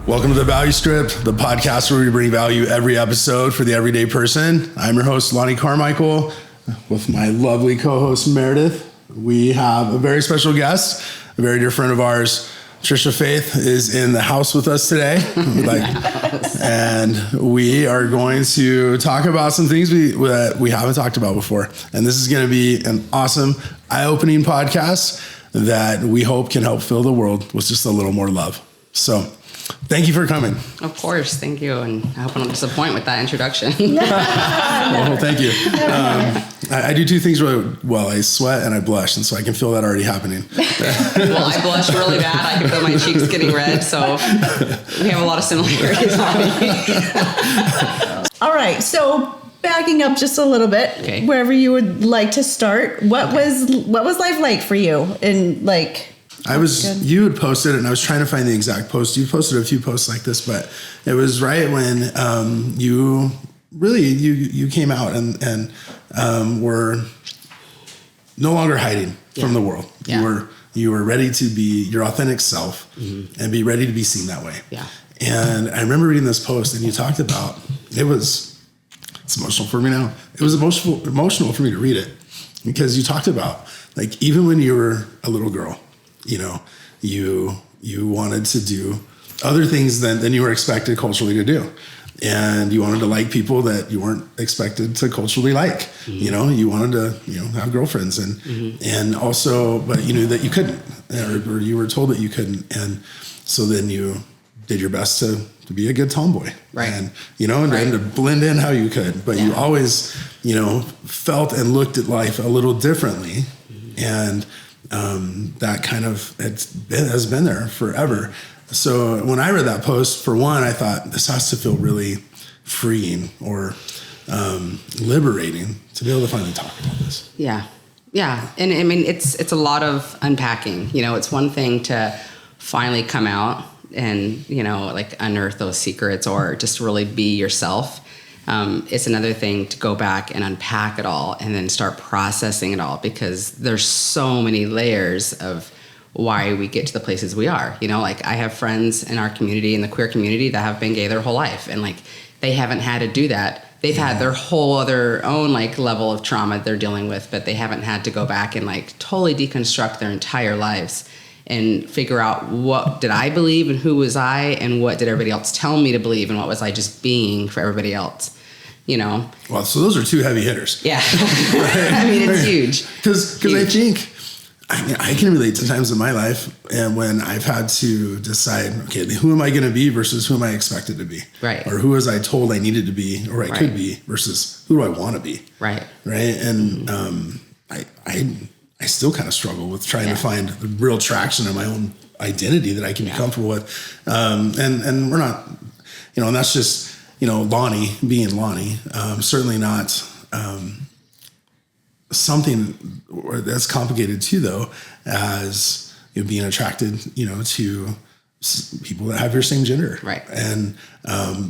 Welcome to the Value Script, the podcast where we bring value every episode for the everyday person. I'm your host, Lonnie Carmichael, with my lovely co-host, Meredith. We have a very special guest, a very dear friend of ours. Trisha Faith is in the house with us today. And we are going to talk about some things that we haven't talked about before. And this is going to be an awesome, eye-opening podcast that we hope can help fill the world with just a little more love. So, thank you for coming. Of course. Thank you. And I hope I don't disappoint with that introduction. Well, thank you. I do two things really well. I sweat and I blush. And so I can feel that already happening. Well, I blush really bad. I can feel my cheeks getting red. So we have a lot of similarities. All right. So backing up just a little bit, okay, wherever you would like to start, what was life like for you? And you had posted it, and I was trying to find the exact post. You posted a few posts like this, but it was right when you came out and were no longer hiding from the world. Yeah. You were ready to be your authentic self and be ready to be seen that way. Yeah. And I remember reading this post, and you talked about it's emotional for me now. It was emotional for me to read it because you talked about, like, even when you were a little girl, you know, you wanted to do other things than you were expected culturally to do. And you wanted to like people that you weren't expected to culturally like. Mm-hmm. You know, you wanted to, have girlfriends and also, but you knew that you couldn't, or you were told that you couldn't. And so then you did your best to be a good tomboy. Right. And, and to blend in how you could, but you always, felt and looked at life a little differently. Mm-hmm. And, that kind of has been there forever. So when I read that post, for one, I thought this has to feel really freeing or liberating to be able to finally talk about this. Yeah. Yeah. And I mean, it's a lot of unpacking. It's one thing to finally come out and, unearth those secrets or just really be yourself. It's another thing to go back and unpack it all and then start processing it all, because there's so many layers of why we get to the places we are. I have friends in our community, in the queer community, that have been gay their whole life, and they haven't had to do that. They've had their whole other own level of trauma they're dealing with, but they haven't had to go back and totally deconstruct their entire lives and figure out, what did I believe and who was I, and what did everybody else tell me to believe, and what was I just being for everybody else. Well, so those are two heavy hitters. Yeah. I mean, it's huge. Because I think, I can relate to times in my life and when I've had to decide, okay, who am I going to be versus who am I expected to be? Right. Or who was I told I needed to be or I could be versus who do I want to be? Right. Right. And I still kind of struggle with trying to find the real traction in my own identity that I can be comfortable with. And we're not, and that's just, Lonnie being Lonnie, certainly not something that's complicated too, though, as being attracted, to people that have your same gender. Right. And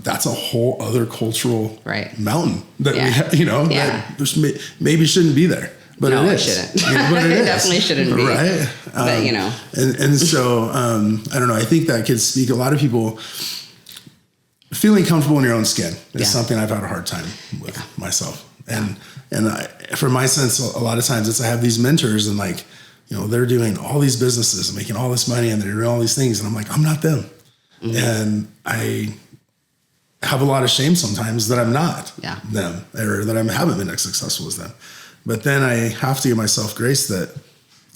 that's a whole other cultural mountain that we have, that there's maybe shouldn't be there. But no, it shouldn't. But it definitely shouldn't be. Right. But, And so, I don't know, I think that could speak a lot of people. Feeling comfortable in your own skin is something I've had a hard time with myself. And for my sense, a lot of times I have these mentors and they're doing all these businesses and making all this money and they're doing all these things. And I'm like, I'm not them. Mm-hmm. And I have a lot of shame sometimes that I'm not them, or that I haven't been as successful as them. But then I have to give myself grace that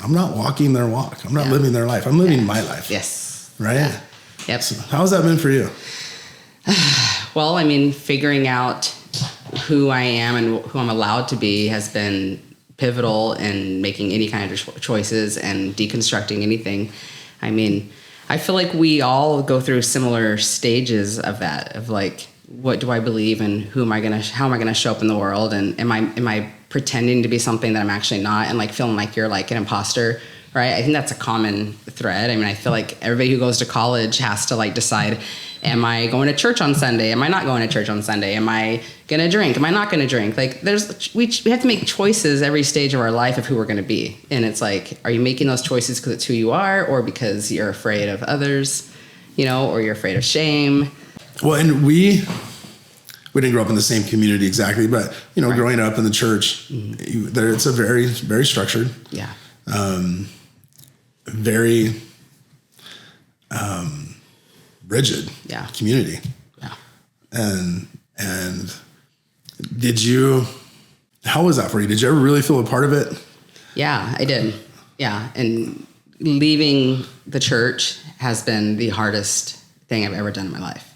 I'm not walking their walk. I'm not living their life. I'm living my life. Yes. Right? Yeah. Yep. So how has that been for you? Well, I mean, figuring out who I am and who I'm allowed to be has been pivotal in making any kind of choices and deconstructing anything. I mean, I feel like we all go through similar stages of that, of what do I believe and how am I going to show up in the world? And am I pretending to be something that I'm actually not, and feeling like you're an imposter, right? I think that's a common thread. I mean, I feel like everybody who goes to college has to decide, am I going to church on Sunday? Am I not going to church on Sunday? Am I going to drink? Am I not going to drink? We have to make choices every stage of our life of who we're going to be. And it's are you making those choices because it's who you are or because you're afraid of others? or you're afraid of shame. Well, and we didn't grow up in the same community exactly, but Right. growing up in the church, it's a very, very structured, Yeah. very rigid Yeah. community. Yeah. And how was that for you? Did you ever really feel a part of it? Yeah, I did. Yeah. And leaving the church has been the hardest thing I've ever done in my life,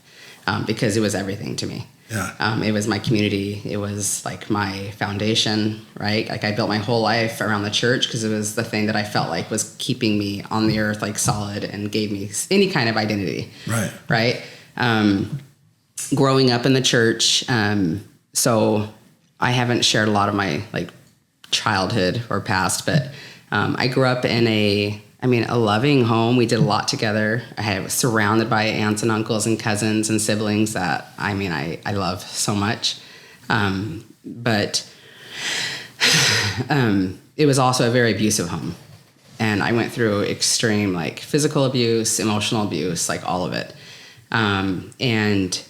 because it was everything to me. Yeah. It was my community. It was like my foundation, right? Like I built my whole life around the church because it was the thing that I felt like was keeping me on the earth, like solid, and gave me any kind of identity. Right. Right. Growing up in the church. So I haven't shared a lot of my like childhood or past, but I grew up in a loving home. We did a lot together. I was surrounded by aunts and uncles and cousins and siblings that, I love so much. But it was also a very abusive home. And I went through extreme, like, physical abuse, emotional abuse, like all of it. And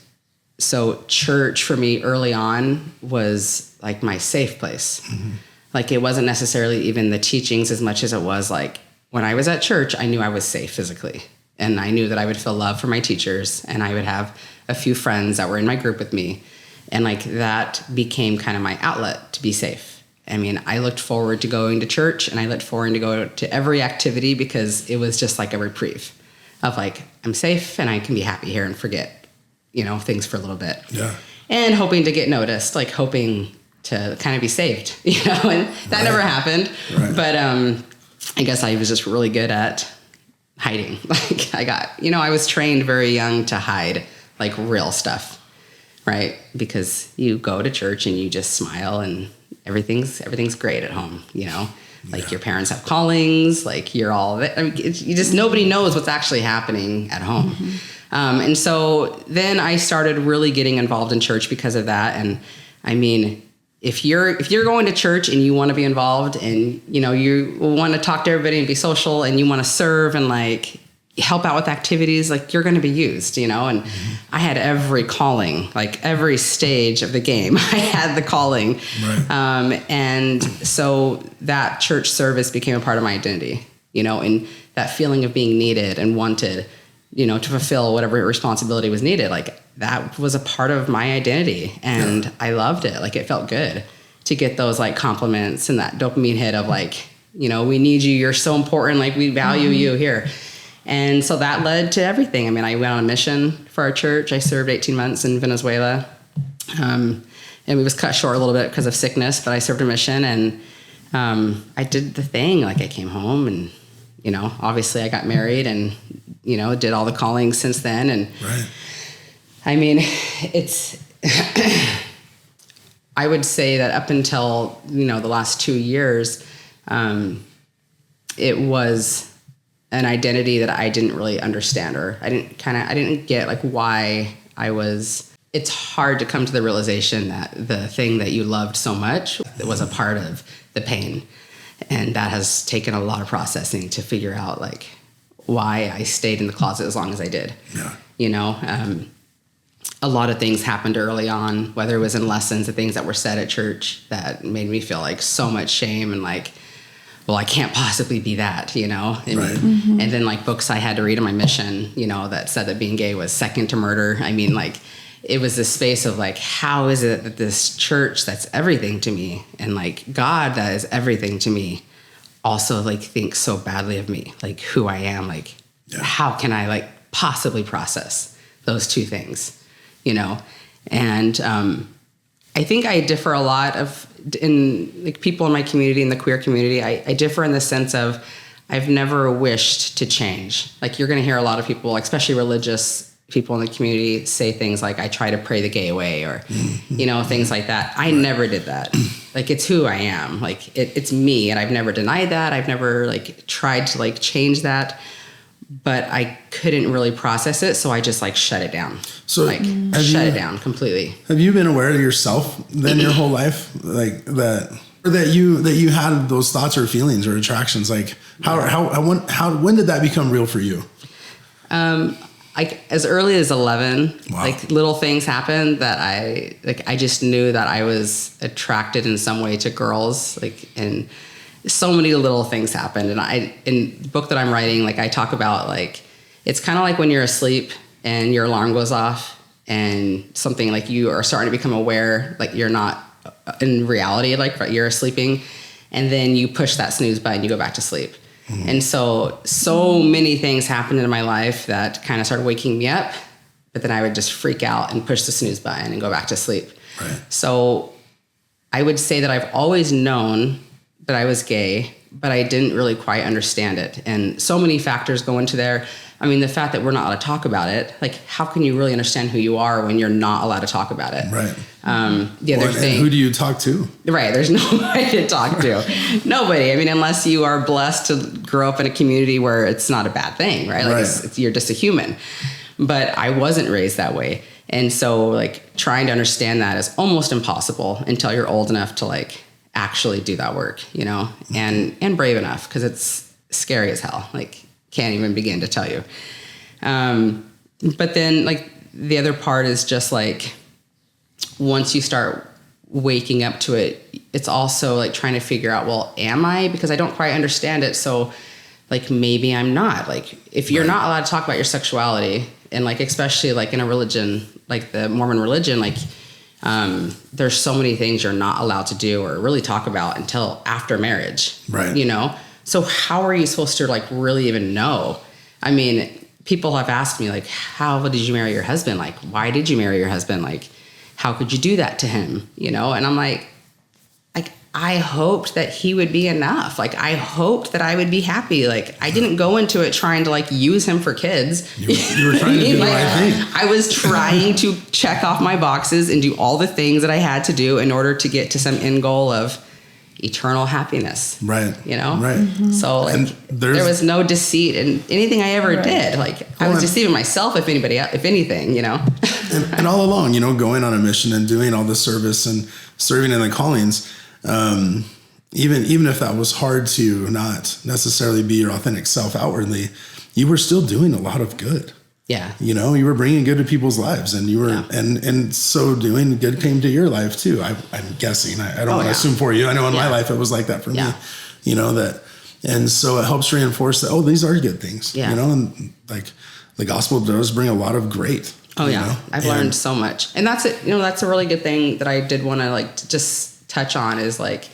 so church for me early on was like my safe place. Mm-hmm. Like it wasn't necessarily even the teachings as much as it was like, when I was at church, I knew I was safe physically, and I knew that I would feel love from my teachers, and I would have a few friends that were in my group with me. And like that became kind of my outlet to be safe. I looked forward to going to church, and I looked forward to go to every activity because it was just like a reprieve of like, I'm safe and I can be happy here and forget, things for a little bit. Yeah. And hoping to get noticed, like hoping to kind of be saved, and that never happened. Right. But, I guess I was just really good at hiding. Like I was trained very young to hide like real stuff, right? Because you go to church and you just smile and everything's great at home, like your parents have callings, like you're all, nobody knows what's actually happening at home. Mm-hmm. And so then I started really getting involved in church because of that. And if you're going to church and you want to be involved and, you want to talk to everybody and be social and you want to serve and like help out with activities, like you're going to be used, and mm-hmm. I had every calling, like every stage of the game, I had the calling. Right. And so that church service became a part of my identity, and that feeling of being needed and wanted, to fulfill whatever responsibility was needed. Like that was a part of my identity, and I loved it. Like it felt good to get those like compliments and that dopamine hit of like, we need you. You're so important. Like we value mm-hmm. you here. And so that led to everything. I went on a mission for our church. I served 18 months in Venezuela. And we was cut short a little bit because of sickness, but I served a mission, and I did the thing. Like I came home and, obviously I got married and, did all the callings since then. And right. It's, I would say that up until, the last 2 years, it was an identity that I didn't really understand, or I didn't get like why it's hard to come to the realization that the thing that you loved so much was a part of the pain. And that has taken a lot of processing to figure out like why I stayed in the closet as long as I did. Yeah. A lot of things happened early on, whether it was in lessons, the things that were said at church that made me feel like so much shame and like, well, I can't possibly be that, Right. Mm-hmm. And then like books I had to read on my mission, that said that being gay was second to murder. Like it was this space of like, how is it that this church that's everything to me and like God that is everything to me also like thinks so badly of me, like who I am, like how can I like possibly process those two things, And I think I differ a lot in like people in my community, in the queer community. I differ in the sense of I've never wished to change. Like you're going to hear a lot of people, especially religious people in the community, say things like, I try to pray the gay away, or, mm-hmm. Things like that. I never did that. Like, it's who I am. Like it's me. And I've never denied that. I've never like tried to like change that, but I couldn't really process it. So I just like shut it down. So like shut it down completely. Have you been aware of yourself then your whole life? Like that, or that you had those thoughts or feelings or attractions? Like when did that become real for you? like as early as 11, Wow. like little things happened that I just knew that I was attracted in some way to girls, like, and so many little things happened. And in the book that I'm writing, like I talk about, like, it's kind of like when you're asleep and your alarm goes off and something, like, you are starting to become aware, like you're not in reality, like you're sleeping, and then you push that snooze button, you go back to sleep. And so many things happened in my life that kind of started waking me up, but then I would just freak out and push the snooze button and go back to sleep. Right. So I would say that I've always known that I was gay, but I didn't really quite understand it. And so many factors go into there. I mean, the fact that we're not allowed to talk about it, like, how can you really understand who you are when you're not allowed to talk about it? Right. The other thing. And who do you talk to? Right. There's nobody to talk to. Nobody. I mean, unless you are blessed to grow up in a community where it's not a bad thing, right? Like, you're just a human. But I wasn't raised that way. And so, like, trying to understand that is almost impossible until you're old enough to, like, actually do that work, you know, and brave enough, because it's scary as hell. Like, can't even begin to tell you. But then, like, the other part is just, like, once you start waking up to it, it's also like trying to figure out, well, am I? Because I don't quite understand it. So, like, maybe I'm not. Like, if you're not allowed to talk about your sexuality, and, like, especially, like, in a religion like the Mormon religion, like, there's so many things you're not allowed to do or really talk about until after marriage. Right. You know? So how are you supposed to, like, really even know? I mean, people have asked me, like, how did you marry your husband? Like, why did you marry your husband? Like, how could you do that to him? You know? And I'm like, I hoped that he would be enough. Like, I hoped that I would be happy. Like, I didn't go into it trying to, like, use him for kids. You were trying to do the right thing. I was trying to check off my boxes and do all the things that I had to do in order to get to some end goal of eternal happiness. Right. You know? Right. So, like, there was no deceit in anything I ever did. Like, I was deceiving myself, if anything, you know? and all along, you know, going on a mission and doing all the service and serving in the callings, even if that was hard to not necessarily be your authentic self outwardly, you were still doing a lot of good. Yeah. You know, you were bringing good to people's lives, and you were, and so doing good came to your life too. I'm guessing. I don't want to assume for you. I know in my life it was like that for me. You know that, and so it helps reinforce that. Oh, these are good things. Yeah. You know, and like the gospel does bring a lot of great. Oh yeah, know? I've learned so much, and that's it. You know, that's a really good thing that I did want to, like, to just touch on is, like,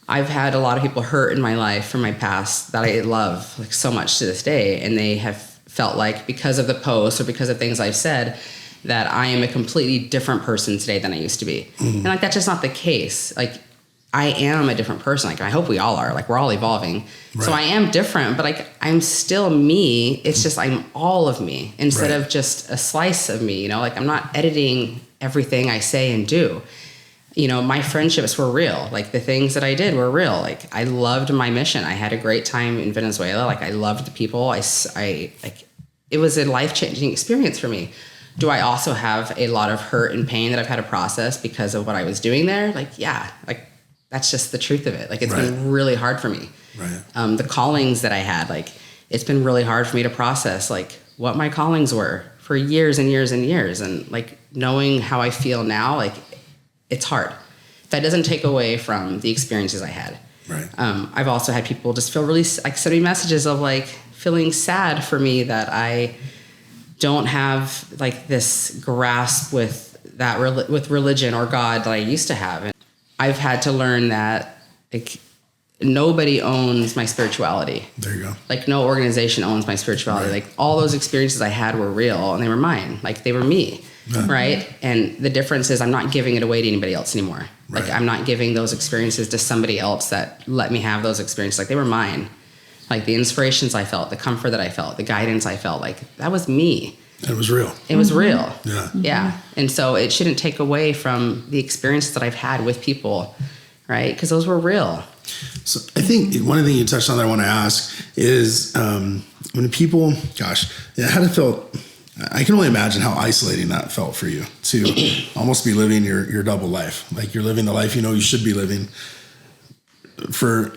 I've had a lot of people hurt in my life from my past that I love, like, so much to this day, and they have felt like, because of the post or because of things I've said, that I am a completely different person today than I used to be. And, like, that's just not the case. Like, I am a different person. Like, I hope we all are. Like, we're all evolving. Right. So I am different, but, like, I'm still me. It's just I'm all of me instead of just a slice of me. You know, like, I'm not editing everything I say and do. You know, my friendships were real. Like, the things that I did were real. Like, I loved my mission. I had a great time in Venezuela. Like, I loved the people. Like, it was a life-changing experience for me. Do I also have a lot of hurt and pain that I've had to process because of what I was doing there? Like, yeah, like, that's just the truth of it. Like, it's been really hard for me. Right. The callings that I had, like, it's been really hard for me to process, like, what my callings were for years and years and years. And, like, knowing how I feel now, like, it's hard. That doesn't take away from the experiences I had. Right. I've also had people just feel really, like, send me messages of, like, feeling sad for me that I don't have, like, this grasp with that with religion or God that I used to have. And I've had to learn that, like, nobody owns my spirituality. There you go. Like, no organization owns my spirituality. Like, all those experiences I had were real and they were mine. Like, they were me. Right. And the difference is I'm not giving it away to anybody else anymore. Like, I'm not giving those experiences to somebody else that let me have those experiences. Like, they were mine. Like, the inspirations I felt, the comfort that I felt, the guidance I felt, like, that was me. It was real. It was real. Yeah. Yeah. And so it shouldn't take away from the experiences that I've had with people, right? Because those were real. So I think one of the things you touched on that I want to ask is when people, how it felt. I can only imagine how isolating that felt for you to almost be living your double life. Like, you're living the life you know you should be living for,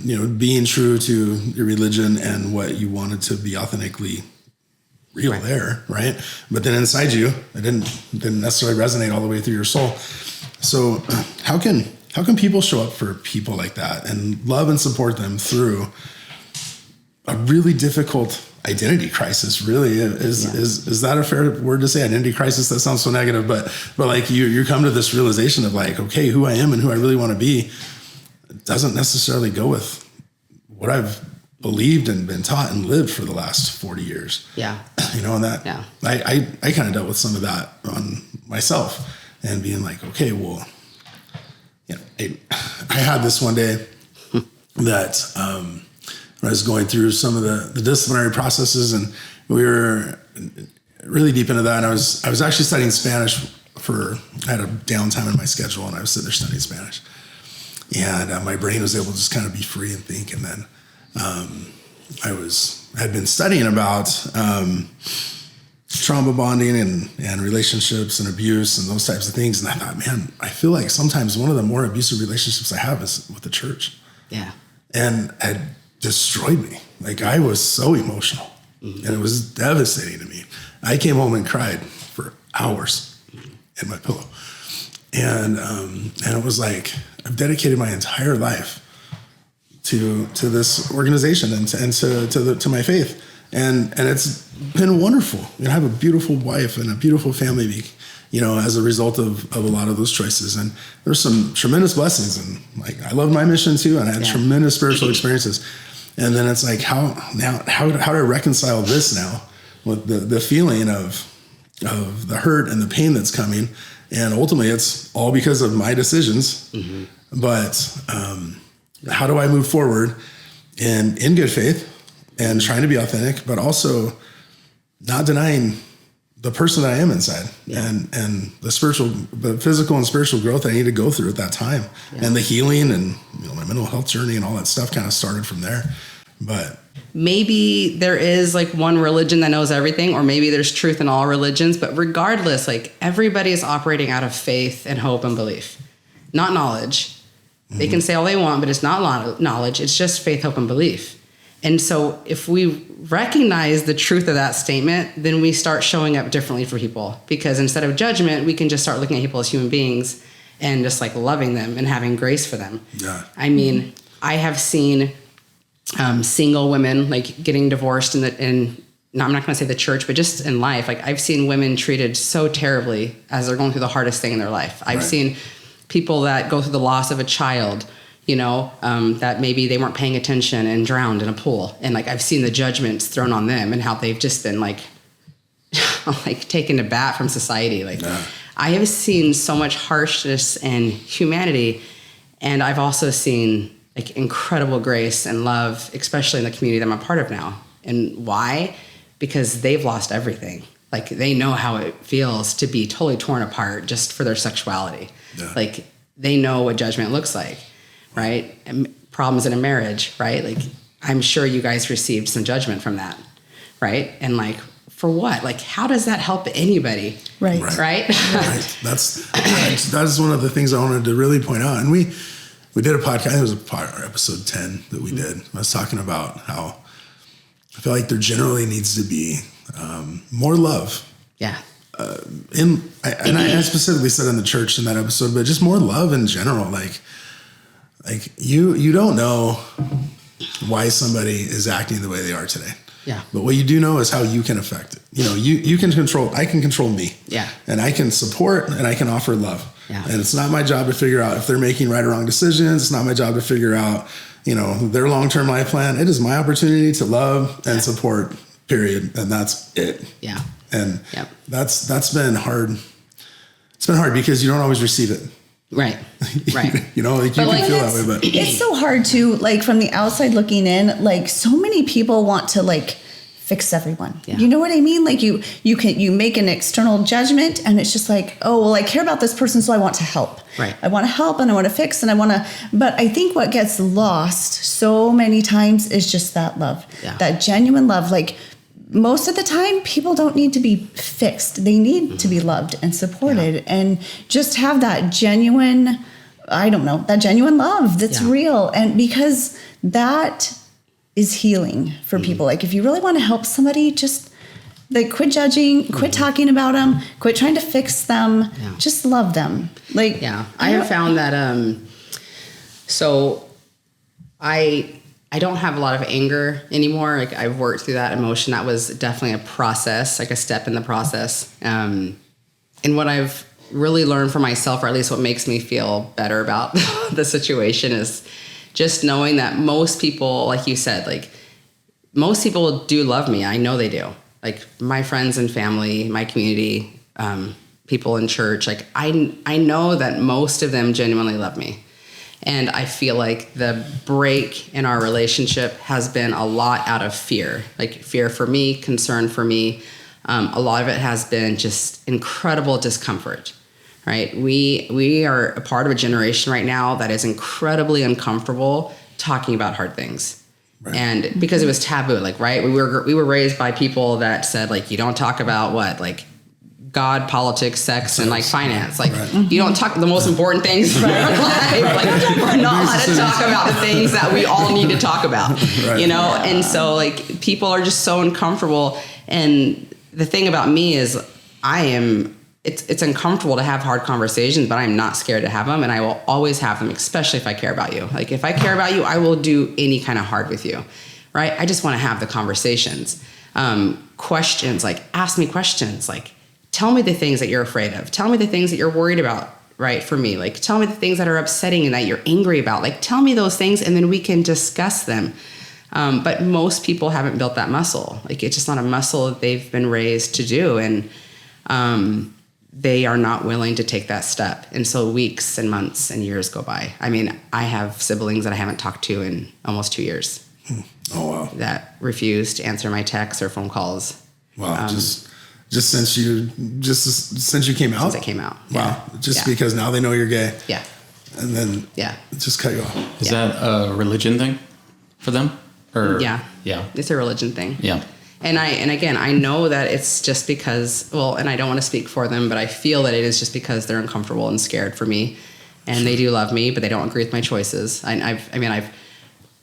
you know, being true to your religion and what you wanted to be authentically real there, right? But then inside you, it didn't necessarily resonate all the way through your soul. So how can people show up for people like that and love and support them through a really difficult identity crisis? Really, is that a fair word to say? Identity crisis? That sounds so negative, but like you come to this realization of like, okay, who I am and who I really want to be doesn't necessarily go with what I've believed and been taught and lived for the last 40 years. Yeah. And that, I kind of dealt with some of that on myself and being like, okay, well, I had this one day that, I was going through some of the disciplinary processes, and we were really deep into that. And I was actually studying Spanish I had a downtime in my schedule, and I was sitting there studying Spanish. And my brain was able to just kind of be free and think. And then I had been studying about trauma bonding and relationships and abuse and those types of things. And I thought, man, I feel like sometimes one of the more abusive relationships I have is with the church. Yeah. And it destroyed me. Like, I was so emotional, and it was devastating to me. I came home and cried for hours in my pillow. And it was like, I've dedicated my entire life to this organization and to my faith. And it's been wonderful. I have a beautiful wife and a beautiful family, as a result of a lot of those choices. And there's some tremendous blessings. And like, I love my mission too. And I had tremendous spiritual experiences. And then it's like, how do I reconcile this now with the feeling of the hurt and the pain that's coming? And ultimately it's all because of my decisions. Mm-hmm. But how do I move forward in good faith and trying to be authentic, but also not denying the person that I am inside, and the physical and spiritual growth I need to go through at that time, and the healing and my mental health journey and all that stuff kind of started from there. But maybe there is like one religion that knows everything, or maybe there's truth in all religions, but regardless, like, everybody is operating out of faith and hope and belief, not knowledge. They can say all they want, but it's not knowledge. It's just faith, hope, and belief. And so if we recognize the truth of that statement, then we start showing up differently for people, because instead of judgment, we can just start looking at people as human beings and just like loving them and having grace for them. Yeah. I mean, I have seen single women like getting divorced I'm not going to say the church, but just in life. Like, I've seen women treated so terribly as they're going through the hardest thing in their life. I've seen people that go through the loss of a child, that maybe they weren't paying attention and drowned in a pool. And like, I've seen the judgments thrown on them and how they've just been like, like taken to bat from society. Like, I have seen so much harshness and humanity. And I've also seen like incredible grace and love, especially in the community that I'm a part of now. And why? Because they've lost everything. Like, they know how it feels to be totally torn apart just for their sexuality. Yeah. Like, they know what judgment looks like, right? And problems in a marriage, right? Like, I'm sure you guys received some judgment from that, right? And like, for what? Like, how does that help anybody? Right. That's one of the things I wanted to really point out. And we did a podcast. It was episode 10 that we did. I was talking about how I feel like there generally needs to be more love. Yeah. I specifically said in the church in that episode, but just more love in general. Like you don't know why somebody is acting the way they are today. Yeah. But what you do know is how you can affect it. I can control me. Yeah. And I can support and I can offer love. Yeah. And it's not my job to figure out if they're making right or wrong decisions. It's not my job to figure out, their long-term life plan. It is my opportunity to love and support, period. And that's it. Yeah. And that's been hard. It's been hard because you don't always receive it. Right. Right. You can feel that way, but it's so hard to, like, from the outside looking in, like, so many people want to like fix everyone. Yeah. You know what I mean? Like, you make an external judgment and it's just like, oh, well, I care about this person, so I want to help. Right. I want to help and I want to fix and but I think what gets lost so many times is just that love, that genuine love. Like, most of the time, people don't need to be fixed. They need to be loved and supported and just have that genuine, that genuine love that's real. And because that is healing for people. Like, if you really want to help somebody, just Like, quit judging, quit talking about them, quit trying to fix them. Yeah. Just love them. Like, yeah, I have found that, so I don't have a lot of anger anymore. Like, I've worked through that emotion. That was definitely a process, like a step in the process. And what I've really learned for myself, or at least what makes me feel better about the situation, is just knowing that most people, like you said, like, most people do love me. I know they do. Like, my friends and family, my community, people in church, like, I know that most of them genuinely love me. And I feel like the break in our relationship has been a lot out of fear, like fear for me, concern for me. A lot of it has been just incredible discomfort, right? We are a part of a generation right now that is incredibly uncomfortable talking about hard things. Right. And because it was taboo, like, right, we were raised by people that said, like, you don't talk about what, like, God, politics, sex, and like finance. Like, you don't talk the most important things in our life. Like, we're not allowed to talk about the things that we all need to talk about, you know? Yeah. And so, like, people are just so uncomfortable. And the thing about me is it's uncomfortable to have hard conversations, but I'm not scared to have them. And I will always have them, especially if I care about you. Like, if I care about you, I will do any kind of hard with you, right? I just want to have the conversations. Questions, like, ask me questions, like, tell me the things that you're afraid of. Tell me the things that you're worried about, right, for me. Like, tell me the things that are upsetting and that you're angry about. Like, tell me those things, and then we can discuss them. But most people haven't built that muscle. Like, it's just not a muscle that they've been raised to do. And they are not willing to take that step. And so weeks and months and years go by. I mean, I have siblings that I haven't talked to in almost 2 years. Oh, wow. That refuse to answer my texts or phone calls. Wow. Just since you came out? Since I came out. Wow. Yeah. Just because now they know you're gay. Yeah. And then just cut you off. Is that a religion thing for them? Or yeah. It's a religion thing. Yeah. And again, I know that it's just because, well, and I don't want to speak for them, but I feel that it is just because they're uncomfortable and scared for me, and they do love me, but they don't agree with my choices.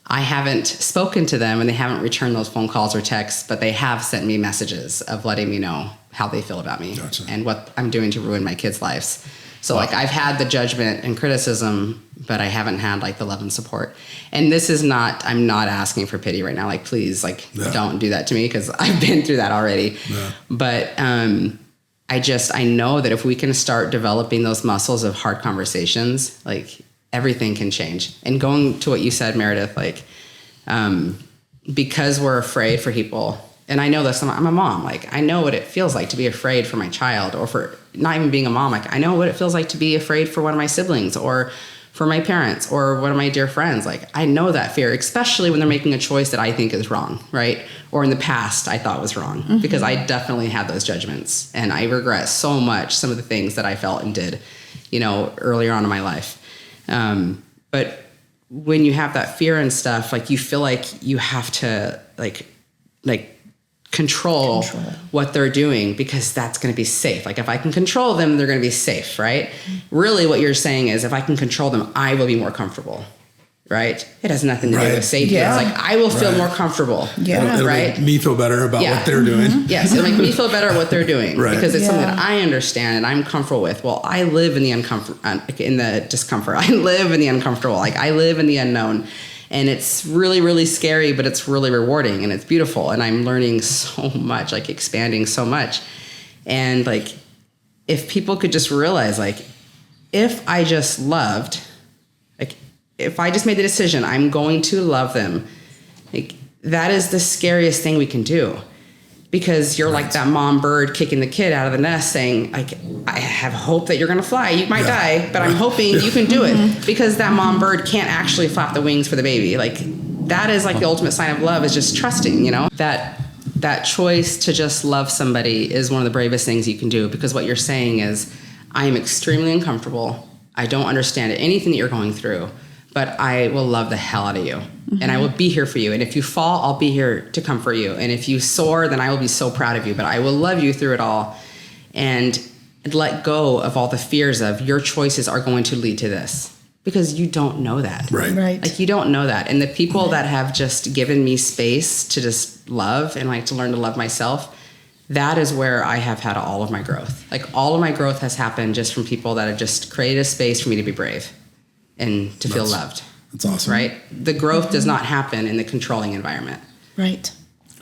I haven't spoken to them, and they haven't returned those phone calls or texts, but they have sent me messages of letting me know how they feel about me. Gotcha. And what I'm doing to ruin my kids' lives. So like, I've had the judgment and criticism, but I haven't had like the love and support. And this is not, I'm not asking for pity right now. Like, please, like, don't do that to me, because I've been through that already. Yeah. But I know that if we can start developing those muscles of hard conversations, like, everything can change. And going to what you said, Meredith, like, because we're afraid for people, and I know this, I'm a mom, like, I know what it feels like to be afraid for my child, or for not even being a mom. Like, I know what it feels like to be afraid for one of my siblings, or for my parents, or one of my dear friends. Like, I know that fear, especially when they're making a choice that I think is wrong, right? Or in the past I thought was wrong, because I definitely had those judgments, and I regret so much some of the things that I felt and did, you know, earlier on in my life. But when you have that fear and stuff, like, you feel like you have to like control what they're doing, because that's going to be safe. Like, if I can control them, they're going to be safe, right? Really what you're saying is, if I can control them, I will be more comfortable, right? It has nothing to do with safety. Yeah. It's like, I will feel more comfortable. Yeah. It'll make me feel better about what they're doing. Yes. It'll make me feel better at what they're doing, because it's something that I understand and I'm comfortable with. Well, I live in the in the discomfort. I live in the uncomfortable. Like, I live in the unknown. And it's really, really scary, but it's really rewarding, and it's beautiful. And I'm learning so much, like, expanding so much. And like, if people could just realize, like, if I just loved, like, if I just made the decision, I'm going to love them, like, that is the scariest thing we can do. Because you're like that mom bird kicking the kid out of the nest, saying, like, I have hope that you're going to fly. You might die, but I'm hoping you can do it, because that mom bird can't actually flap the wings for the baby. Like, that is like the ultimate sign of love, is just trusting, you know, that choice to just love somebody is one of the bravest things you can do, because what you're saying is, I am extremely uncomfortable. I don't understand anything that you're going through, but I will love the hell out of you. And I will be here for you. And if you fall, I'll be here to comfort you. And if you soar, then I will be so proud of you. But I will love you through it all. And let go of all the fears of your choices are going to lead to this. Because you don't know that. Right. Like, you don't know that. And the people that have just given me space to just love and like to learn to love myself, that is where I have had all of my growth. Like all of my growth has happened just from people that have just created a space for me to be brave and to feel loved. That's awesome. Right? The growth does not happen in the controlling environment. Right.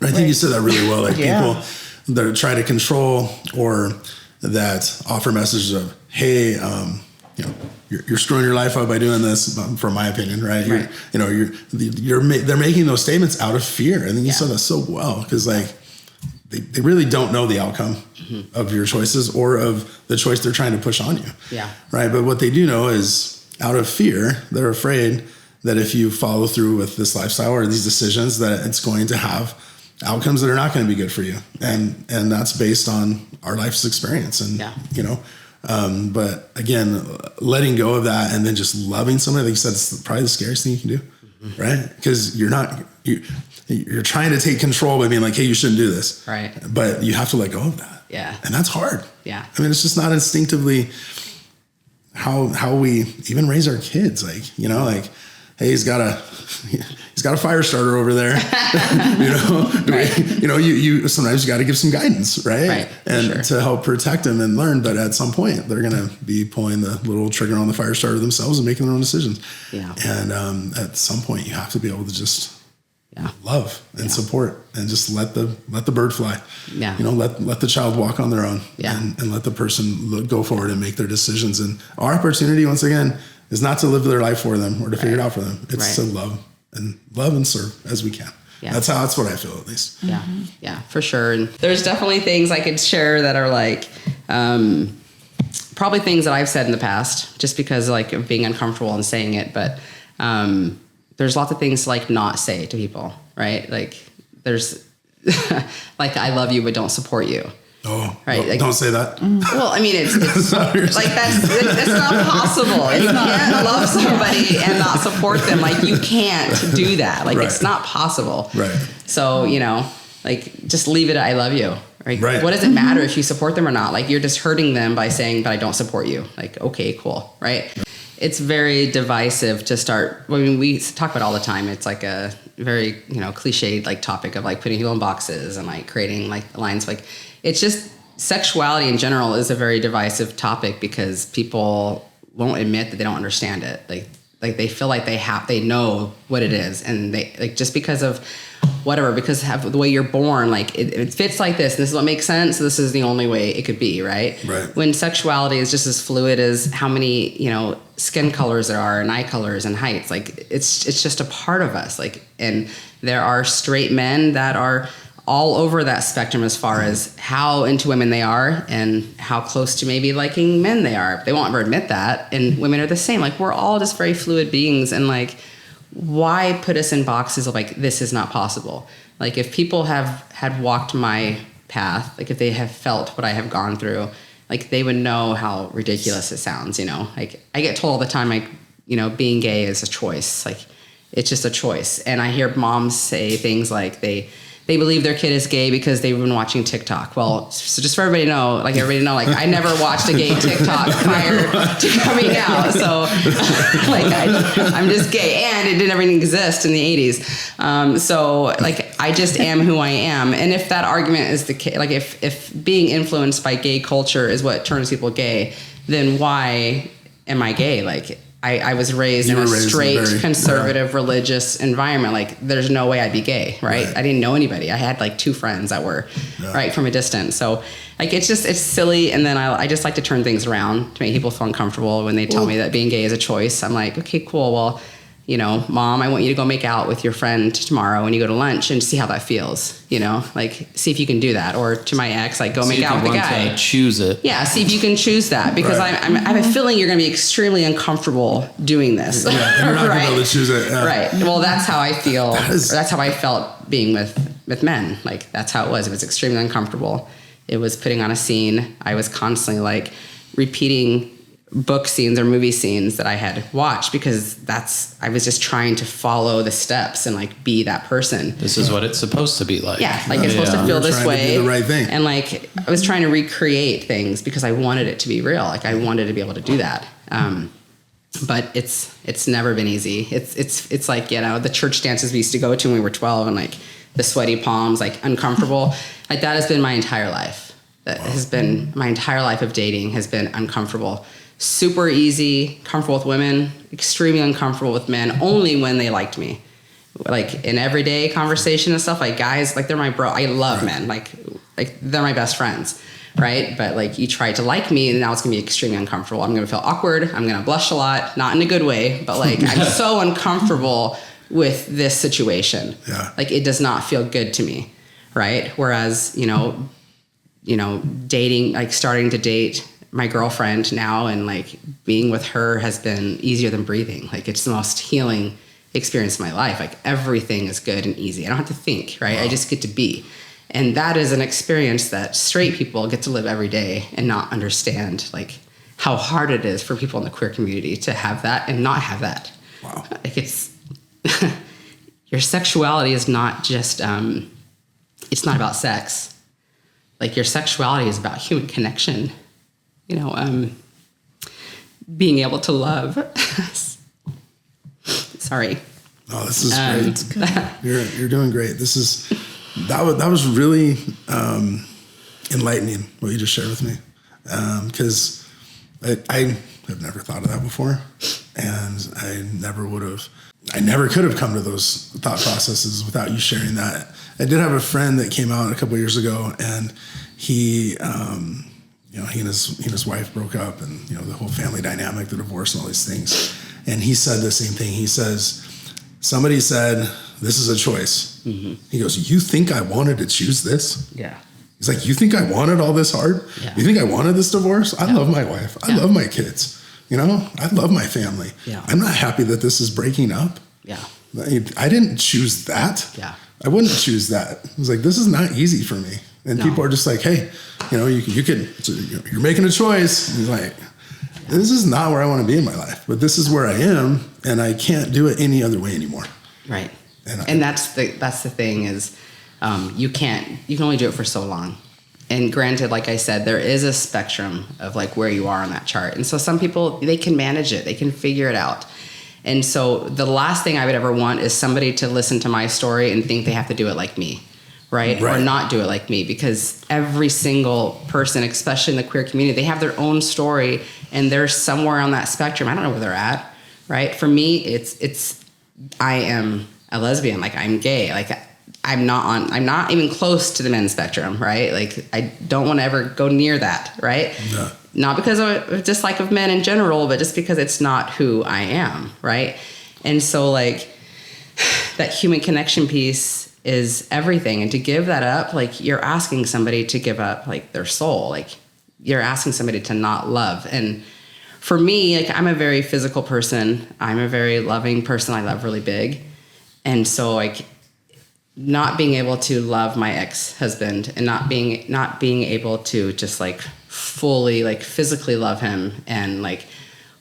I think you said that really well. Like people that try to control or that offer messages of, hey, you're screwing your life up by doing this, from my opinion, right? They're making those statements out of fear. I think you said that so well, because like they really don't know the outcome of your choices or of the choice they're trying to push on you. Yeah. Right. But what they do know is out of fear, they're afraid that if you follow through with this lifestyle or these decisions, that it's going to have outcomes that are not going to be good for you. And that's based on our life's experience. And, but again, letting go of that and then just loving somebody, like you said, it's probably the scariest thing you can do, right? Because you're trying to take control by being like, hey, you shouldn't do this. Right. But you have to let go of that. Yeah. And that's hard. Yeah. I mean, it's just not instinctively how we even raise our kids. Like, like, hey, he's got a fire starter over there. You sometimes you got to give some guidance, right? And to help protect them and learn. But at some point, they're going to be pulling the little trigger on the fire starter themselves and making their own decisions. Yeah. And at some point, you have to be able to just love and support and just let the bird fly. Yeah. Let the child walk on their own. Yeah. And let the person go forward and make their decisions. And our opportunity, once again, is not to live their life for them or to figure it out for them. It's to love and serve as we can. Yeah. That's what I feel, at least. Yeah. Yeah, for sure. And there's definitely things I could share that are like, probably things that I've said in the past, just because like of being uncomfortable and saying it. But, there's lots of things to like not say to people, right? Like there's like, I love you, but don't support you. Oh, right. Well, like, don't say that. Well, I mean, it's like that's not possible. You can't love somebody and not support them. Like you can't do that. Like it's not possible. Right. So, like just leave it at I love you. Right. What does it matter if you support them or not? Like you're just hurting them by saying, but I don't support you. Like, okay, cool. Right. It's very divisive to start. I mean, we talk about it all the time. It's like a very, cliched like topic of like putting people in boxes and like creating like lines. Like it's just sexuality in general is a very divisive topic because people won't admit that they don't understand it. Like they feel like they know what it is. And they like, just because of whatever, because of the way you're born, like it fits like this. This is what makes sense. This is the only way it could be, right? Right. When sexuality is just as fluid as how many, skin colors there are and eye colors and heights. Like it's just a part of us. Like, and there are straight men that are all over that spectrum as far as how into women they are and how close to maybe liking men they are. They won't ever admit that. And women are the same. Like we're all just very fluid beings. And like, why put us in boxes of like, this is not possible? Like if people had walked my path, like if they have felt what I have gone through, like they would know how ridiculous it sounds, like I get told all the time, like, being gay is a choice. Like it's just a choice. And I hear moms say things like they believe their kid is gay because they've been watching TikTok. Well, so just for everybody to know, like I never watched a gay TikTok prior to coming out. So like I'm just gay and it didn't even exist in the 80s. So like I just am who I am. And if that argument is the case, like if being influenced by gay culture is what turns people gay, then why am I gay? Like I was raised in a straight, conservative, religious environment. Like, there's no way I'd be gay, right? I didn't know anybody. I had like 2 friends that were right from a distance. So, like, it's silly. And then I just like to turn things around to make people feel uncomfortable when they tell me that being gay is a choice. I'm like, okay, cool. Well, Mom, I want you to go make out with your friend tomorrow when you go to lunch and see how that feels, like see if you can do that. Or to my ex, like go make out with the guy. To choose it. Yeah. See if you can choose that because I have a feeling you're going to be extremely uncomfortable doing this. Yeah, you're not going to be able to choose it. Yeah. Right. Well, that's how I feel. That's how I felt being with men. Like that's how it was. It was extremely uncomfortable. It was putting on a scene. I was constantly like repeating book scenes or movie scenes that I had watched because I was just trying to follow the steps and like be that person. This is what it's supposed to be like. Yeah, like it's supposed to feel this way. To do the right thing. And like I was trying to recreate things because I wanted it to be real. Like I wanted to be able to do that. But it's never been easy. It's like, the church dances we used to go to when we were 12 and like the sweaty palms, like uncomfortable. Like that has been my entire life. That has been my entire life of dating has been uncomfortable. Super easy, comfortable with women, extremely uncomfortable with men, only when they liked me. Like in everyday conversation and stuff, like guys, like they're my bro. I love men, like they're my best friends, right? But like you try to like me, and now it's gonna be extremely uncomfortable. I'm gonna feel awkward. I'm gonna blush a lot, not in a good way, but like I'm so uncomfortable with this situation. Yeah. Like it does not feel good to me, right? Whereas dating, like starting to date my girlfriend now, and like being with her has been easier than breathing. Like it's the most healing experience of my life. Like everything is good and easy. I don't have to think, right? I just get to be. And that is an experience that straight people get to live every day and not understand like how hard it is for people in the queer community to have that and not have that. Wow. Like it's, your sexuality is not just, it's not about sex. Like your sexuality is about human connection, being able to love. Sorry. Oh, this is great. You're doing great. That was really enlightening what you just shared with me, because I have never thought of that before, and I never could have come to those thought processes without you sharing that. I did have a friend that came out a couple of years ago, and he and his wife broke up, and the whole family dynamic, the divorce, and all these things. And he said the same thing. He says, somebody said, this is a choice. Mm-hmm. He goes, you think I wanted to choose this? Yeah. He's like, you think I wanted all this hard? Yeah. You think I wanted this divorce? I love my wife. I love my kids. I love my family. Yeah. I'm not happy that this is breaking up. Yeah. I didn't choose that. Yeah. I wouldn't choose that. It was like, this is not easy for me. And people are just like, hey, you're making a choice. And he's like, this is not where I want to be in my life, but this is where I am, and I can't do it any other way anymore. Right. And that's the thing is, you can only do it for so long. And granted, like I said, there is a spectrum of like where you are on that chart. And so some people, they can manage it, they can figure it out. And so the last thing I would ever want is somebody to listen to my story and think they have to do it like me. Right? Or not do it like me, because every single person, especially in the queer community, they have their own story, and they're somewhere on that spectrum. I don't know where they're at, right? For me, it's I am a lesbian, like I'm gay, like I'm not even close to the men's spectrum, right? Like I don't want to ever go near that, right? No. Not because of a dislike of men in general, but just because it's not who I am, right? And so like that human connection piece is everything. And to give that up, like you're asking somebody to give up like their soul. Like you're asking somebody to not love. And for me, like I'm a very physical person. I'm a very loving person. I love really big. And so like not being able to love my ex-husband and not being able to just like fully like physically love him and like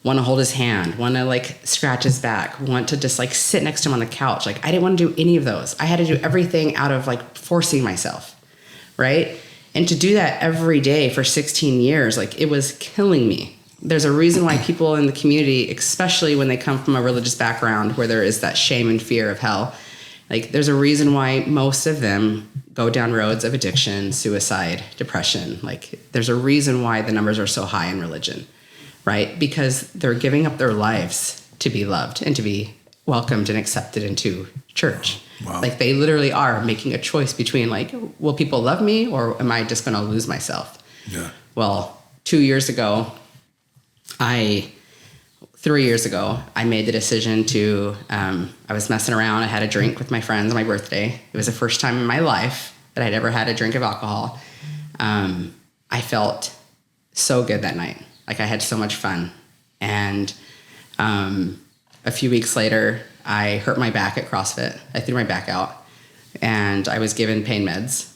want to hold his hand, want to like scratch his back, want to just like sit next to him on the couch. Like I didn't want to do any of those. I had to do everything out of like forcing myself, right? And to do that every day for 16 years, like it was killing me. There's a reason why people in the community, especially when they come from a religious background where there is that shame and fear of hell, like there's a reason why most of them go down roads of addiction, suicide, depression. Like there's a reason why the numbers are so high in religion. Right? Because they're giving up their lives to be loved and to be welcomed and accepted into church. Wow. Like they literally are making a choice between like, will people love me or am I just going to lose myself? Yeah. Well, 3 years ago, I made the decision to, I was messing around. I had a drink with my friends on my birthday. It was the first time in my life that I'd ever had a drink of alcohol. I felt so good that night. Like I had so much fun. And a few weeks later, I hurt my back at CrossFit. I threw my back out and I was given pain meds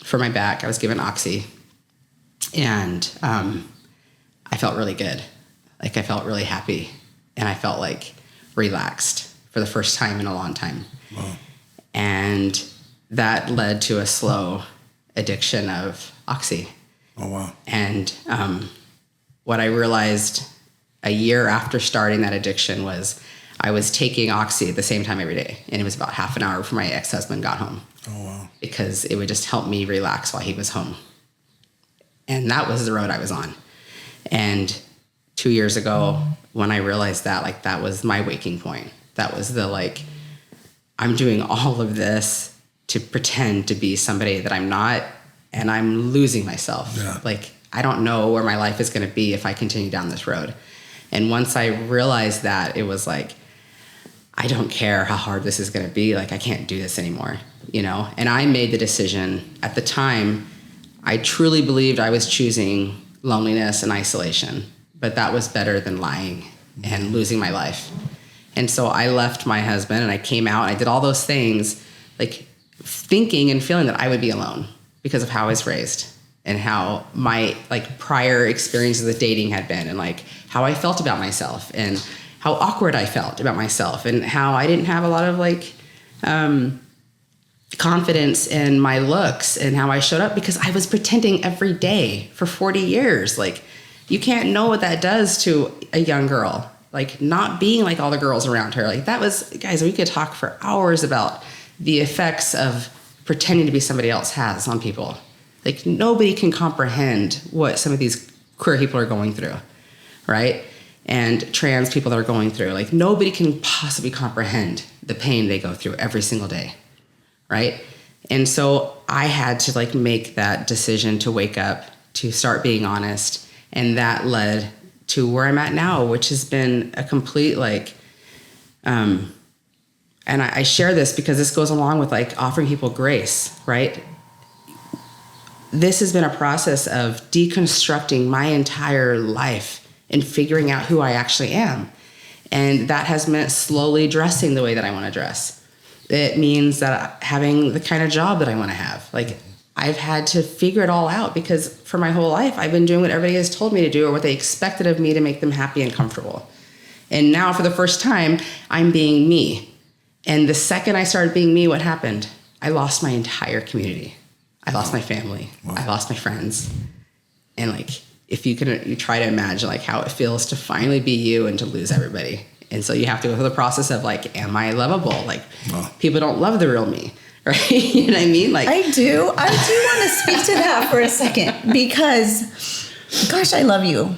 for my back. I was given Oxy and I felt really good. Like I felt really happy and I felt like relaxed for the first time in a long time. Wow. And that led to a slow addiction of Oxy. Oh, wow. And what I realized a year after starting that addiction was I was taking Oxy at the same time every day. And it was about half an hour before my ex-husband got home. Oh, wow. Because it would just help me relax while he was home. And that was the road I was on. And 2 years ago, when I realized that, like, that was my waking point. That was the, like, I'm doing all of this to pretend to be somebody that I'm not, and I'm losing myself. Yeah. Like, I don't know where my life is going to be if I continue down this road. And once I realized that, it was like, I don't care how hard this is going to be. Like, I can't do this anymore, you know? And I made the decision at the time. I truly believed I was choosing loneliness and isolation, but that was better than lying and losing my life. And so I left my husband and I came out and I did all those things, like thinking and feeling that I would be alone because of how I was raised and how my like prior experiences with dating had been, and like how I felt about myself and how awkward I felt about myself and how I didn't have a lot of like confidence in my looks and how I showed up because I was pretending every day for 40 years. Like, you can't know what that does to a young girl. Like, not being like all the girls around her. Like, that was, guys, we could talk for hours about the effects of pretending to be somebody else has on people. Like, nobody can comprehend what some of these queer people are going through, right? And trans people that are going through. Like, nobody can possibly comprehend the pain they go through every single day, right? And so I had to, like, make that decision to wake up, to start being honest. And that led to where I'm at now, which has been a complete, like, and I share this because this goes along with, like, offering people grace, right? This has been a process of deconstructing my entire life and figuring out who I actually am. And that has meant slowly dressing the way that I want to dress. It means that having the kind of job that I want to have. Like, I've had to figure it all out because for my whole life, I've been doing what everybody has told me to do or what they expected of me to make them happy and comfortable. And now, for the first time, I'm being me. And the second I started being me, what happened? I lost my entire community. I lost my family. Wow. I lost my friends. And, like, if you try to imagine, like, how it feels to finally be you and to lose everybody. And so you have to go through the process of, like, am I lovable? Like, people don't love the real me. Right? You know what I mean? Like, I do want to speak to that for a second because, gosh, I love you.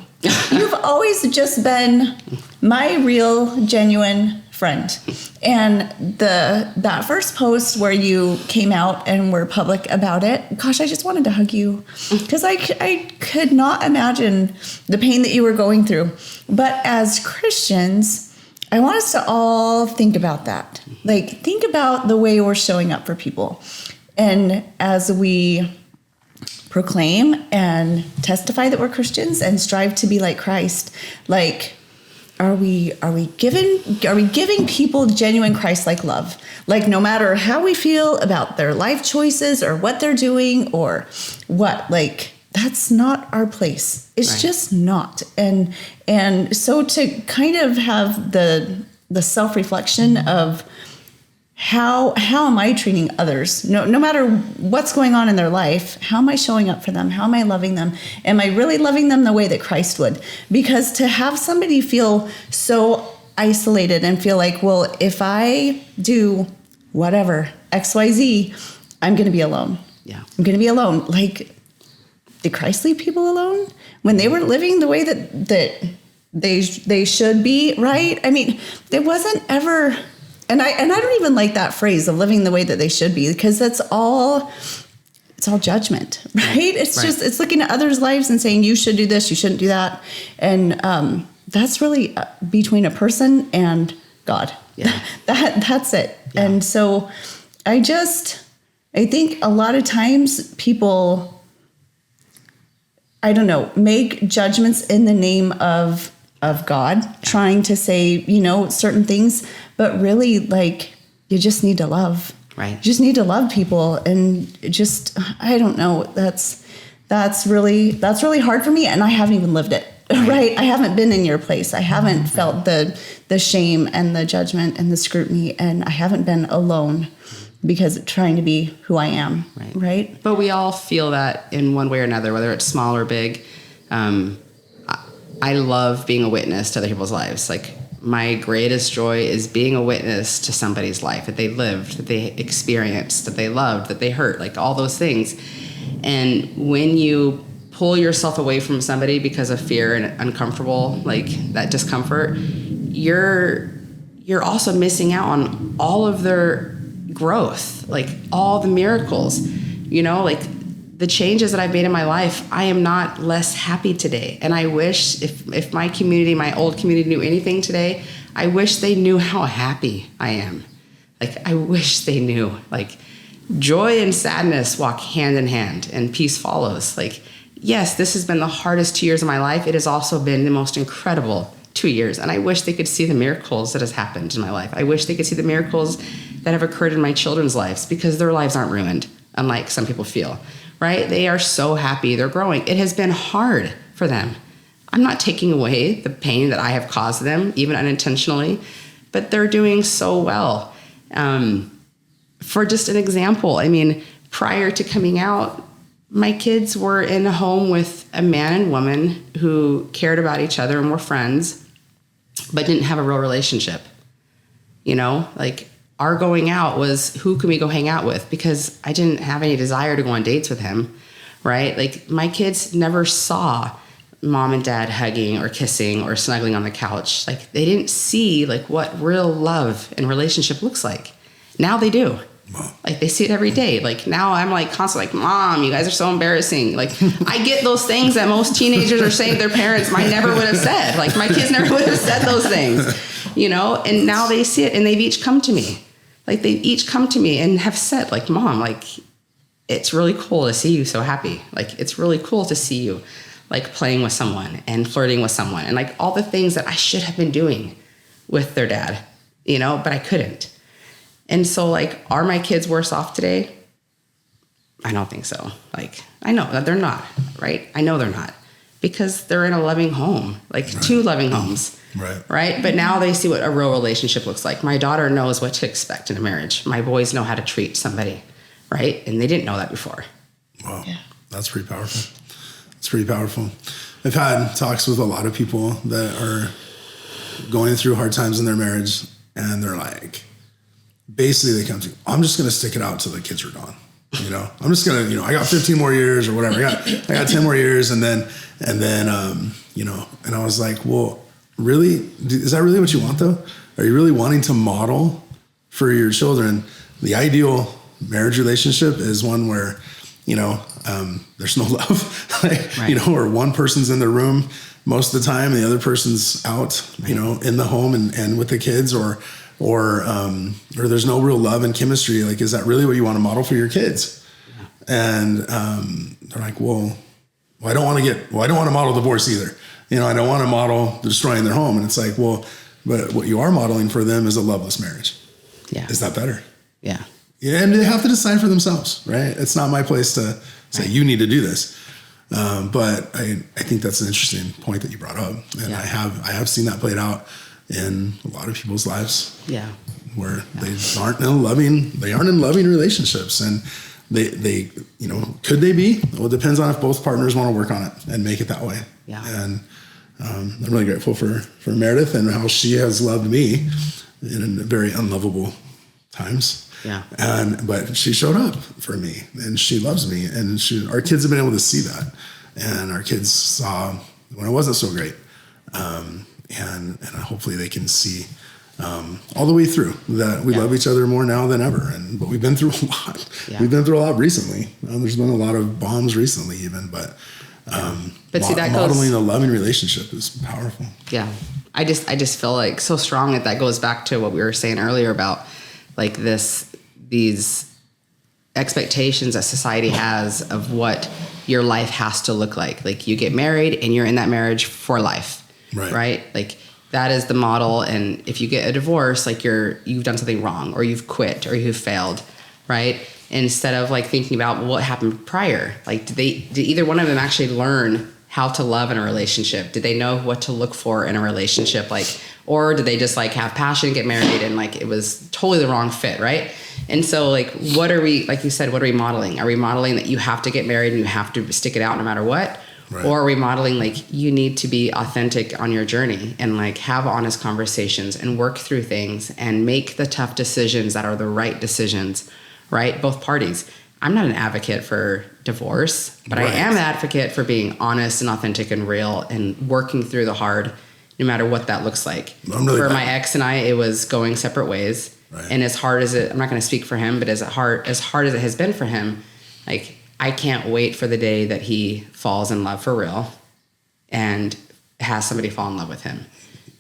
You've always just been my real, genuine friend. And that first post where you came out and were public about it, gosh, I just wanted to hug you because I could not imagine the pain that you were going through. But as Christians, I want us to all think about that. Like, think about the way we're showing up for people. And as we proclaim and testify that we're Christians and strive to be like Christ, like, are we giving people genuine Christ-like love? Like, no matter how we feel about their life choices or what they're doing or what, like, that's not our place. It's right. Just not. And so to kind of have the self-reflection of how am I treating others? No matter what's going on in their life, how am I showing up for them? How am I loving them? Am I really loving them the way that Christ would? Because to have somebody feel so isolated and feel like, well, if I do whatever, XYZ, I'm going to be alone. Yeah. I'm going to be alone. Like, did Christ leave people alone when they were living the way that they should be, right? I mean, there wasn't ever, and I don't even like that phrase of living the way that they should be, because it's all judgment, right? It's right. Just, it's looking at others' lives and saying, you should do this, you shouldn't do that. And that's really between a person and God. Yeah. That's it. Yeah. And so I think a lot of times people, I don't know, make judgments in the name of God, trying to say, certain things, but really, like, you just need to love. Right. You just need to love people, and just, I don't know, that's really hard for me, and I haven't even lived it. Right? I haven't been in your place. I haven't felt the shame and the judgment and the scrutiny, and I haven't been alone because trying to be who I am, right? But we all feel that in one way or another, whether it's small or big. I love being a witness to other people's lives. Like, my greatest joy is being a witness to somebody's life that they lived, that they experienced, that they loved, that they hurt, like all those things. And when you pull yourself away from somebody because of fear and uncomfortable, like that discomfort, you're also missing out on all of their growth, like all the miracles, like the changes that I've made in my life. I am not less happy today. And I wish if my community, my old community, knew anything today, I wish they knew how happy I am. Like, I wish they knew, like, joy and sadness walk hand in hand and peace follows. Like, yes, this has been the hardest 2 years of my life. It has also been the most incredible 2 years. And I wish they could see the miracles that has happened in my life. I wish they could see the miracles that have occurred in my children's lives, because their lives aren't ruined, unlike some people feel, right? They are so happy. They're growing. It has been hard for them. I'm not taking away the pain that I have caused them, even unintentionally, but they're doing so well. For just an example, I mean, prior to coming out, my kids were in a home with a man and woman who cared about each other and were friends, but didn't have a real relationship. Like, our going out was, who can we go hang out with? Because I didn't have any desire to go on dates with him, right? Like, my kids never saw mom and dad hugging or kissing or snuggling on the couch. Like, they didn't see like what real love and relationship looks like. Now they do. Wow. Like, they see it every day. Like, now I'm like constantly like, Mom, you guys are so embarrassing. Like, I get those things that most teenagers are saying to their parents I never would have said. Like, my kids never would have said those things, and now they see it, and they've each come to me. Like, they've each come to me and have said, like, Mom, like, it's really cool to see you so happy. Like, it's really cool to see you like playing with someone and flirting with someone and like all the things that I should have been doing with their dad, but I couldn't. And so, like, are my kids worse off today? I don't think so. Like, I know that they're not, right? I know they're not, because they're in a loving home, like right. 2 loving homes. Right. But now they see what a real relationship looks like. My daughter knows what to expect in a marriage. My boys know how to treat somebody. Right. And they didn't know that before. Wow. Yeah. That's pretty powerful. It's pretty powerful. I've had talks with a lot of people that are going through hard times in their marriage, and they're like, basically they come to, I'm just going to stick it out till the kids are gone. I'm just going to, I got 15 more years or whatever. I got 10 more years. And then, and I was like, well, really? Is that really what you want though? Are you really wanting to model for your children? The ideal marriage relationship is one where, there's no love, right. Or one person's in the room most of the time, and the other person's out, right. In the home and with the kids, or there's no real love and chemistry. Like, is that really what you want to model for your kids? Yeah. And they're like, well, I don't want to model divorce either. I don't want to model destroying their home. And it's like, well, but what you are modeling for them is a loveless marriage. Yeah. Is that better? Yeah. Yeah. And they have to decide for themselves, right? It's not my place to say, right. You need to do this. But I think that's an interesting point that you brought up. And I have seen that played out in a lot of people's lives. Yeah. Where they aren't in loving relationships. And they could they be? Well, it depends on if both partners want to work on it and make it that way. Yeah. And I'm really grateful for Meredith and how she has loved me in very unlovable times. Yeah. But she showed up for me, and she loves me, and our kids have been able to see that, and our kids saw when it wasn't so great, and hopefully they can see all the way through that we love each other more now than ever. But we've been through a lot. Yeah. We've been through a lot recently. There's been a lot of bombs recently, even, but see, that modeling a loving relationship is powerful. Yeah. I just feel like so strong that goes back to what we were saying earlier about like these expectations that society has of what your life has to look like. Like, you get married and you're in that marriage for life. Right? Like, that is the model. And if you get a divorce, like you've done something wrong, or you've quit, or you've failed, right? Instead of like thinking about what happened prior. Like, did either one of them actually learn how to love in a relationship? Did they know what to look for in a relationship? Like, or did they just like have passion, get married, and like it was totally the wrong fit, right? And so like, what are we, like you said, what are we modeling? Are we modeling that you have to get married and you have to stick it out no matter what? Right. Or are we modeling like you need to be authentic on your journey and like have honest conversations and work through things and make the tough decisions that are the right decisions, right? Both parties. I'm not an advocate for divorce, but I am an advocate for being honest and authentic and real and working through the hard, no matter what that looks like. For my ex and I, it was going separate ways. Right. And as hard as it, I'm not going to speak for him, but as hard as it has been for him, like, I can't wait for the day that he falls in love for real and has somebody fall in love with him.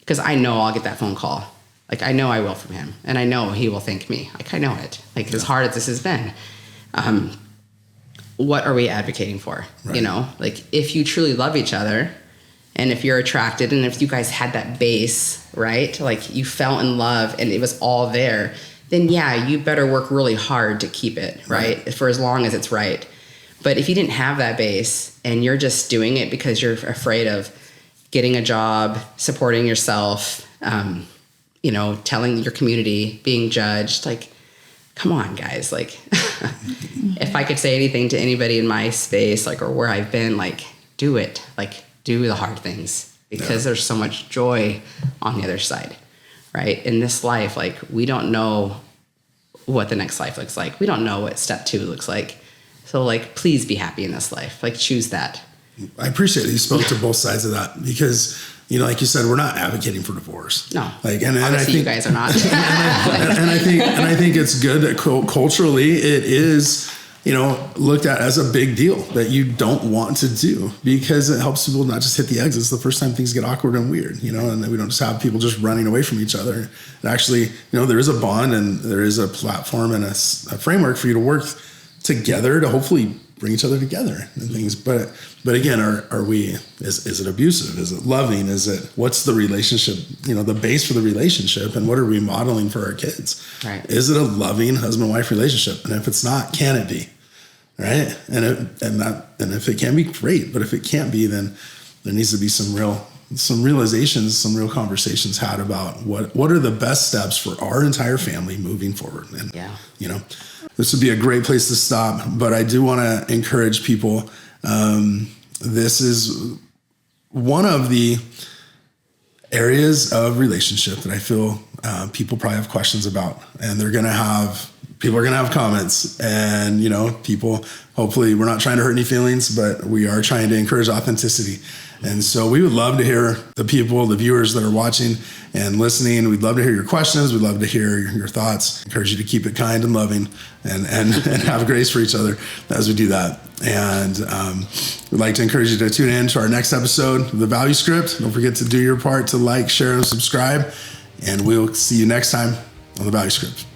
Because I know I'll get that phone call. Like, I know I will from him. And I know he will thank me. Like, I know it. Like, as hard as this has been. What are we advocating for? Right. You know, like, if you truly love each other and if you're attracted and if you guys had that base, right? Like, you fell in love and it was all there, then yeah, you better work really hard to keep it, right? For as long as it's right. But if you didn't have that base and you're just doing it because you're afraid of getting a job, supporting yourself, you know, telling your community, being judged, like, come on, guys. Like, if I could say anything to anybody in my space, like, or where I've been, like, do it. Like, do the hard things because there's so much joy on the other side, right? In this life, like, we don't know what the next life looks like. We don't know what step 2 looks like. So, like, please be happy in this life. Like, choose that. I appreciate it. You spoke to both sides of that because, you know, like you said, we're not advocating for divorce. No. Like, and obviously I think, you guys are not. and I think it's good that culturally it is, you know, looked at as a big deal that you don't want to do because it helps people not just hit the exits the first time things get awkward and weird, you know, and we don't just have people just running away from each other. And actually, you know, there is a bond and there is a platform and a framework for you to work together to hopefully bring each other together and things. But again, are we, is it abusive? Is it loving? What's the relationship, you know, the base for the relationship and what are we modeling for our kids? Right. Is it a loving husband-wife relationship? And if it's not, can it be? Right. And if it can be, great. But if it can't be, then there needs to be some realizations, some real conversations had about what are the best steps for our entire family moving forward. And, you know, this would be a great place to stop, but I do want to encourage people. This is one of the areas of relationship that I feel people probably have questions about, and people are going to have comments, and, you know, people, hopefully we're not trying to hurt any feelings, but we are trying to encourage authenticity. And so we would love to hear the viewers that are watching and listening. We'd love to hear your questions. We'd love to hear your thoughts. Encourage you to keep it kind and loving and have grace for each other as we do that. And we'd like to encourage you to tune in to our next episode of The Value Script. Don't forget to do your part to like, share, and subscribe. And we'll see you next time on The Value Script.